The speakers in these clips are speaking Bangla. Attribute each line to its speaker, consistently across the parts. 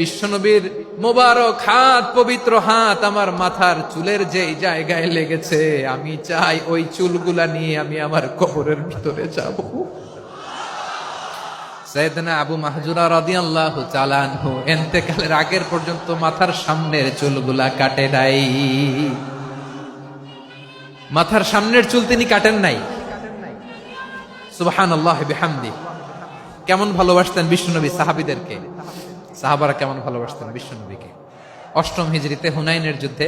Speaker 1: বিশ্বনবীর মোবারক হাত, পবিত্র হাত আমার মাথার চুলের যেই জায়গায় লেগেছে, আমি চাই ওই চুলগুলা নিয়ে আমি আমার কবরের ভিতরে যাব। সাইয়েদনা আবু মাহজুরা রাদিয়াল্লাহু তাআলা আনহু ইন্তেকালের আগের পর্যন্ত মাথার সামনের চুলগুলা কাটে নাই। মাথার সামনের চুল তিনি কাটেন নাই। সুবহানাল্লাহ বিহামদি। কেমন ভালোবাসতেন বিশ্বনবী সাহাবীদেরকে, সাহাবারা কেমন ভালোবাসতেন বিশ্বনবীকে। অষ্টম হিজরিতে হুনাইনের যুদ্ধে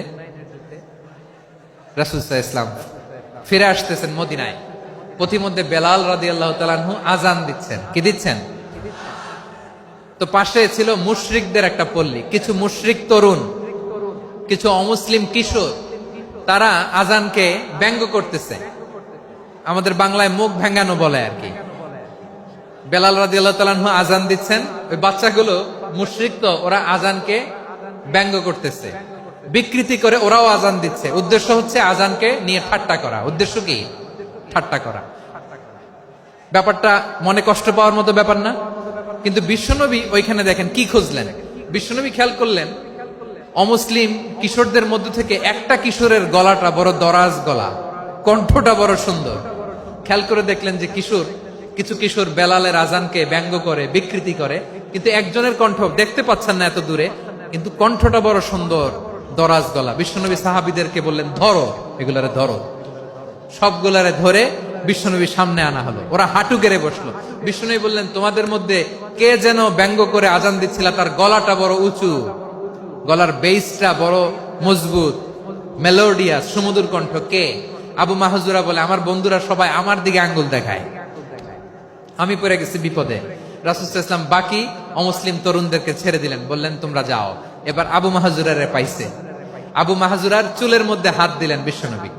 Speaker 1: রাসূল সাল্লাল্লাহু আলাইহি ওয়াসাল্লাম ফিরে আসতেছেন মদিনায়। পথিমধ্যে বেলাল রাদিয়াল্লাহু তাআলা আনহু আযান দিচ্ছেন। কি দিচ্ছেন? তো পাশে ছিল মুশরিকদের একটা পল্লী। কিছু মুশরিক তরুণ, কিছু অমুসলিম কিশোর, তারা আযানকে ব্যঙ্গ করতেছে। আমাদের বাংলায় মুখ ভেঙ্গানো বলে আর কি। বেলাল রাদিয়াল্লাহু তাআলা আনহু আযান দিচ্ছেন, ওই বাচ্চাগুলো মুশরিক, তো ওরা আযানকে ব্যঙ্গ করতেছে, বিকৃতি করে ওরাও আযান দিচ্ছে। উদ্দেশ্য হচ্ছে আযানকে নিয়ে ঠাট্টা করা। উদ্দেশ্য কি? ঠাট্টা করা। ব্যাপারটা মনে কষ্ট পাওয়ার মতো ব্যাপার না? কিন্তু বিশ্বনবী ওইখানে দেখেন কি খুঁজলেন। বিশ্বনবী খেয়াল করলেন অমুসলিম কিশোরদের মধ্য থেকে একটা কিশোরের গলাটা বড় দরাজ গলা, কণ্ঠটা বড় সুন্দর। খেয়াল করে দেখলেন যে কিছু কিশোর বেলালের আযানকে ব্যঙ্গ করে, বিকৃতি করে, কিন্তু একজনের কণ্ঠ দেখতে পাচ্ছেন না এত দূরে, কিন্তু কণ্ঠটা বড় সুন্দর, দরাজ গলা। বিশ্বনবী সাহাবীদেরকে বললেন, ধরো এগুলারে, ধরো। সবগুলারে ধরে বিশ্বনবীর সামনে আনা হলো। ওরা হাঁটু গেড়ে বসলো। বিশ্বনবী বললেন, তোমাদের মধ্যে কে যেন ব্যঙ্গ করে আযান দিচ্ছিল, তার গলাটা বড় উঁচু, গলার বেসটা বড় মজবুত, মেলোডিয়াস, সুমধুর কণ্ঠ। কে? আবু মাহজুরা বলে, আমার বন্ধুরা সবাই আমার দিকে আঙ্গুল দেখায়, আমি পড়ে গেছি বিপদে। রাসূল সাল্লাল্লাহু আলাইহি ওয়াসাল্লাম বাকি অমুসলিম তরুণদেরকে ছেড়ে দিলেন, বললেন তোমরা যাও। এবার আবু মাহজুরারে পাইছে। আবু মাহজুরার চুলের মধ্যে হাত দিলেন বিশ্বনবী,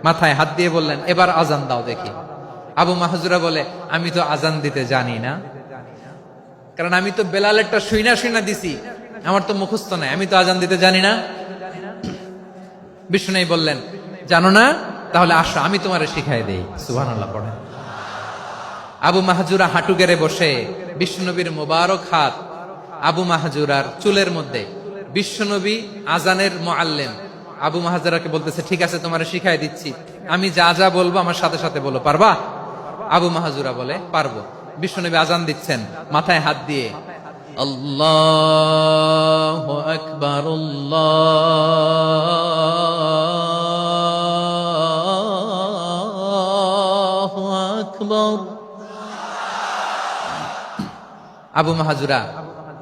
Speaker 1: মাথায় হাত দিয়ে বললেন, এবার আযান দাও দেখি। আবু মাহজুরা বলে, আমি তো আযান দিতে জানি না, কারণ আমি তো বেলালেরটা শুইনা দিছি, আমার তো মুখস্থ নাই, আমি তো আযান দিতে জানি না। বিশ্বনবী বললেন, জানো না? তাহলে আসো, আমি তোমারে শিখাই দেই। সুবহানাল্লাহ পড়েন। আবু মাহজুরা হাঁটু গেড়ে বসে, বিশ্বনবীর মোবারক হাত আবু মাহজুরার চুলের মধ্যে। বিশ্বনবী আযানের মুআল্লিম আবু মাহজুরাকে বলতেছে, ঠিক আছে তোমারে শিখাই দিচ্ছি, আমি যা যা বলবো আমার সাথে সাথে বলো, পারবা? আবু মাহজুরা বলে, পারবো। বিশ্বনবী আযান দিচ্ছেন, মাথায় হাত দিয়ে আল্লাহু আকবার, আল্লাহু আকবার। আবু মাহজুরা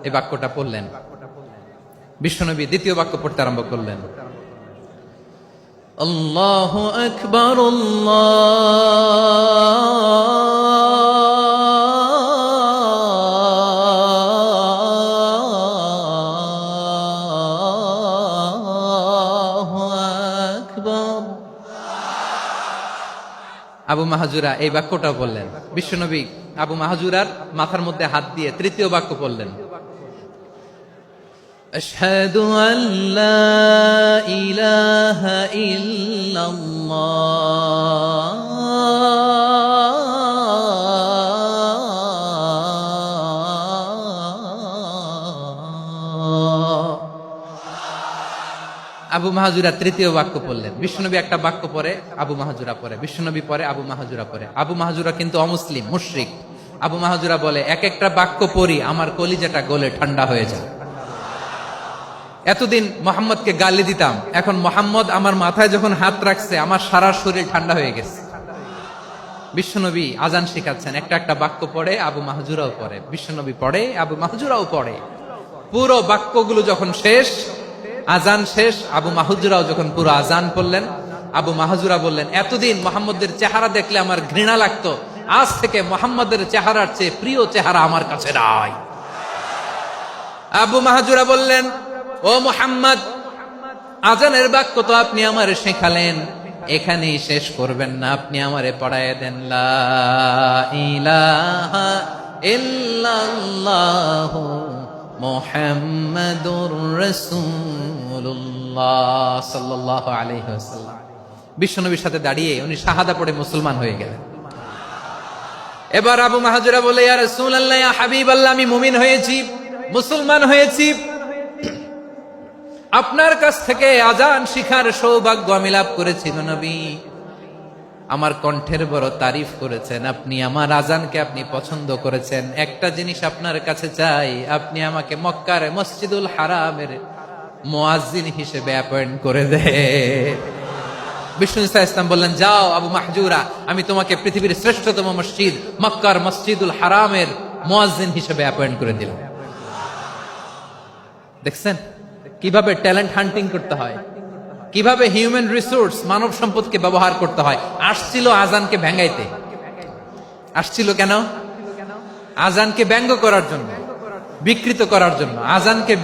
Speaker 1: এই বাক্যটা পড়লেন। বিশ্বনবী দ্বিতীয় বাক্য পড়তে আরম্ভ করলেন, আল্লাহু আকবার, আল্লাহু আকবার। আবু মাহজুরা এই বাক্যটাও বললেন। বিশ্বনবী আবু মাহজুরার মাথার মধ্যে হাত দিয়ে তৃতীয় বাক্য বললেন, আশহাদু আল্লা ইলাহা ইল্লাল্লাহ, আবু মাহজুরা তৃতীয় বাক্য পড়লেন। বিশ্বনবী একটা বাক্য পরে আবু মাহজুরা পরে, বিশ্বনবী পরে আবু মাহজুরা পরে। আবু মাহজুরা কিন্তু অমুসলিম, মুশরিক। আবু মাহজুরা বলে, এক একটা বাক্য পড়ি আমার কলিজাটা গলে ঠান্ডা হয়ে যায়। এতদিন মোহাম্মদকে গালি দিতাম, এখন মোহাম্মদ আমার মাথায় যখন হাত রাখছে আমার সারা শরীর ঠান্ডা হয়ে গেছে। বিশ্বনবী আযান শেখাচ্ছেন, একটা একটা বাক্য পড়ে আবু মাহজুরাও পড়ে, বিশ্বনবী পড়ে, আবু মাহজুরাও পড়ে। পুরো বাক্যগুলো যখন শেষ, আযান শেষ, আবু মাহজুরাও যখন পুরো আযান পড়লেন, আবু মাহজুরা বললেন, এতদিন মোহাম্মদের চেহারা দেখলে আমার ঘৃণা লাগতো, আজ থেকে মোহাম্মদের চেহারার চেয়ে প্রিয় চেহারা আমার কাছে নাই। আবু মাহজুরা বললেন, ও মুহাম্মদ, আযানের বাক্য তো আপনি আমারে শেখালেন, এখানেই শেষ করবেন না, আপনি আমারে পড়ায় দেন, লা ইলাহা ইল্লাল্লাহু মুহাম্মাদুর রাসূলুল্লাহ সাল্লাল্লাহু আলাইহি ওয়াসাল্লাম। বিশ্বনবীর সাথে দাঁড়িয়ে উনি শাহাদা পড়ে মুসলমান হয়ে গেলেন। এবার আবু মাহজুরা বলে, ইয়া রাসূলুল্লাহ, ইয়া হাবিবাল্লাহ, আমি মুমিন হয়েছি, মুসলমান হয়েছি। আপনার কাছ থেকে আজান শিখার সৌভাগ্য আমি লাভ করেছি গো নবী। আমার কণ্ঠের বড় তারিফ করেছেন আপনি, আমার আজানকে আপনি পছন্দ করেছেন। একটা জিনিস আপনার কাছে চাই, আপনি আমাকে মক্কার মসজিদুল হারামের মুয়াজ্জিন হিসেবে অ্যাপয়েন্ট করে দেন। বিষ্ণু ইসলাম বললেন, যাও আবু মাহজুরা, আমি তোমাকে পৃথিবীর শ্রেষ্ঠতম মসজিদ মক্কার মসজিদুল হারামের মুয়াজ্জিন হিসেবে অ্যাপয়েন্ট করে দিলাম। দেখছেন কিভাবে ট্যালেন্ট হান্টিং করতে হয়, কিভাবে হিউম্যান রিসোর্স মানব সম্পদকে ব্যবহার করতে হয়। আসছিল আজানকে ভেঙাইতে, আসছিল কেন? আজানকে ব্যঙ্গ করার জন্য, বিকৃত করার জন্য। আজানকে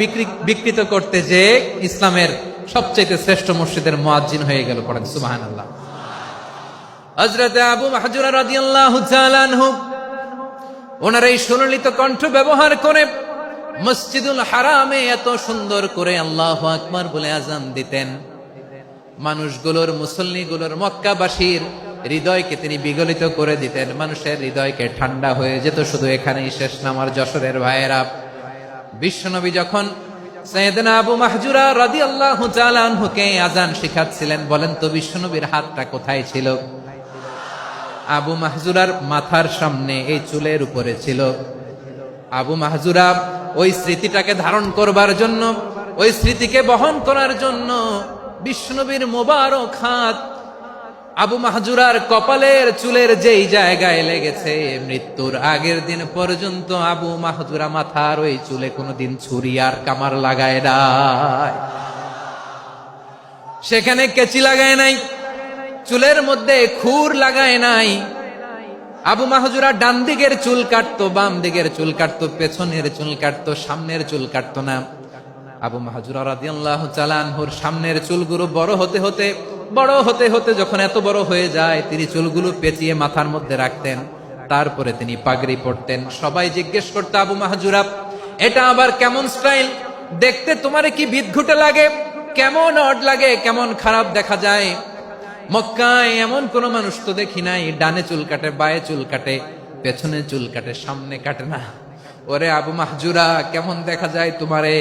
Speaker 1: বিকৃত করতে যে ইসলামের সবচেয়ে শ্রেষ্ঠ মসজিদের মুয়াজ্জিন হয়ে গেল। পড়েন সুবহানাল্লাহ। হযরত আবু মাহজুরা রাদিয়াল্লাহু তাআলা আনহু ওনার এই সুললিত কণ্ঠ ব্যবহার করে মসজিদুল হারামে এত সুন্দর করে আল্লাহু আকবার বলে আজান দিতেন। মানুষগুলোর, মুসল্লিগুলোর, মক্কাবাসীর হৃদয়কে তিনি বিগলিত করে দিতেন। মানুষের হৃদয়কে ঠান্ডা হয়ে যেত। শুধু এখানেই শেষ না আমার যশোরের ভাইয়েরা। বিশ্বনবী যখন সাইয়েদনা আবু মাহজুরা রাদিয়াল্লাহু তাআলা আনহুকে আজান শিখাচ্ছিলেন, বলেন তো বিশ্বনবীর হাতটা কোথায় ছিল? আবু মাহজুরার মাথার সামনে, এই চুলের উপরে ছিল। আবু মাহজুরা ওই স্মৃতিটাকে ধারণ করবার জন্য, ওই স্মৃতিকে বহন করার জন্য বিশ্বনবীর মোবারক হাত আবু মাহজুরার কপালের চুলের যেই জায়গায় লেগেছে, মৃত্যুর আগের দিন পর্যন্ত আবু মাহজুরা মাথার ওই চুলে কোনোদিন ছুরি আর কামার লাগায় নাই, সেখানে কেচি লাগায় নাই, চুলের মধ্যে খুর লাগায় নাই। আবু মাহজুরা ডান দিকের চুল কাটতো, বাম দিকের চুল কাটতো, পেছনের চুল কাটতো, সামনের চুল কাটতো না। আবু মাহজুরা রাদিয়াল্লাহু তাআলা আনহুর সামনের চুলগুলো বড় হতে হতে যখন এত বড় হয়ে যায়, তিনি চুলগুলো পেঁচিয়ে মাথার মধ্যে রাখতেন। তারপরে তিনি পাগড়ি পরতেন। সবাই জিজ্ঞেস করতো, আবু মাহজুরা এটা আবার কেমন স্টাইল? দেখতে তোমারে কি বিদঘুটে লাগে, কেমন অড লাগে, কেমন খারাপ দেখা যায়। মক্কায় এমন কোন মানুষ তো দেখি নাই, ডানে চুল কাটে, বায়ে চুল কাটে, পেছনে চুল কাটে, সামনে কাটে না। ওরে আবু মাহজুরা কেমন দেখা যায় তোমারে,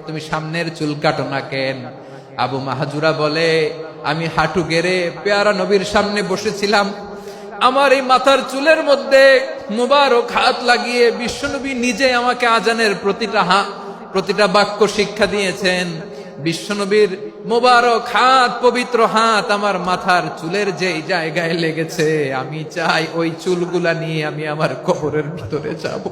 Speaker 1: তুমি সামনের চুল কাটো না কেন? আবু মাহজুরা বলে, আমি হাঁটু গেড়ে পেয়ারা নবীর সামনে বসেছিলাম, আমার এই মাথার চুলের মধ্যে মুবারক হাত লাগিয়ে বিশ্বনবী নিজে আমাকে আজানের প্রতিটা বাক্য শিক্ষা দিয়েছেন। বিশ্বনবীর মোবারক হাত, পবিত্র হাত আমার মাথার চুলের যেই জায়গায় লেগেছে, আমি চাই ওই চুলগুলা নিয়ে আমি আমার কবরের ভিতরে যাব।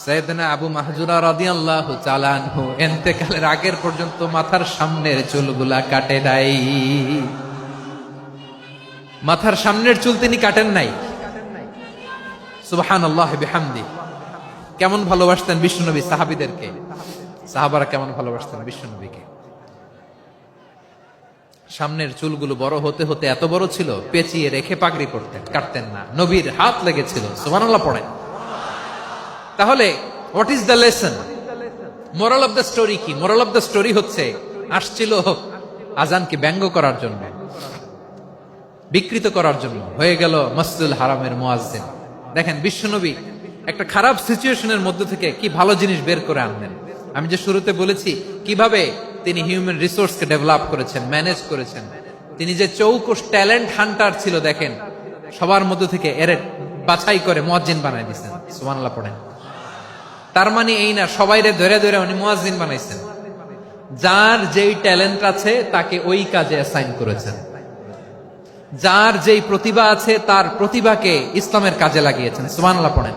Speaker 1: সাইয়েদনা আবু মাহজুরা রাদিয়াল্লাহু তাআলা আনহু ইন্তেকালের আগের পর্যন্ত মাথার সামনের চুলগুলা কাটে নাই। মাথার সামনের চুল তিনি কাটেন নাই। সুবহানাল্লাহি বিহামদি। কেমন ভালোবাসতেন বিশ্বনবী সাহাবীদেরকে, সাহাবারা কেমন ভালোবাসতেন বিশ্বনবীকে। সামনের চুলগুলো বড় হতে হতে এত বড় ছিল, পেঁচিয়ে রেখে পাগড়ি পরতেন, কাটতেন না। নবীর হাত লেগেছিল। সুবহানাল্লাহ পড়েন। তাহলে what is the lesson? Moral of the story কি? মোরাল অফ দ্য স্টোরি হচ্ছে, আসছিল আজানকে ব্যঙ্গ করার জন্য, বিকৃত করার জন্য, হয়ে গেল মসজিদুল হারামের মুয়াজ্জিন। দেখেন বিশ্বনবী একটা খারাপ সিচুয়েশনের মধ্যে থেকে কি ভালো জিনিস বের করে আনলেন। আমি যে শুরুতে বলেছি কিভাবে তিনি হিউম্যান রিসোর্সকে ডেভেলপ করেছেন, ম্যানেজ করেছেন। তিনি যে চৌকস ট্যালেন্ট হান্টার ছিল, দেখেন সবার মধ্যে থেকে এর বাছাই করে মুয়াজ্জিন বানাই দিয়েছেন। সুবহানাল্লাহ পড়েন। তার মানে এই না সবাইরে ধরে ধরে উনি মুয়াজ্জিন বানাইছেন। যার যেই ট্যালেন্ট আছে তাকে ওই কাজে অ্যাসাইন করেছেন। যার যেই প্রতিভা আছে তার প্রতিভাকে ইসলামের কাজে লাগিয়েছেন। সুবহানাল্লাহ পড়েন।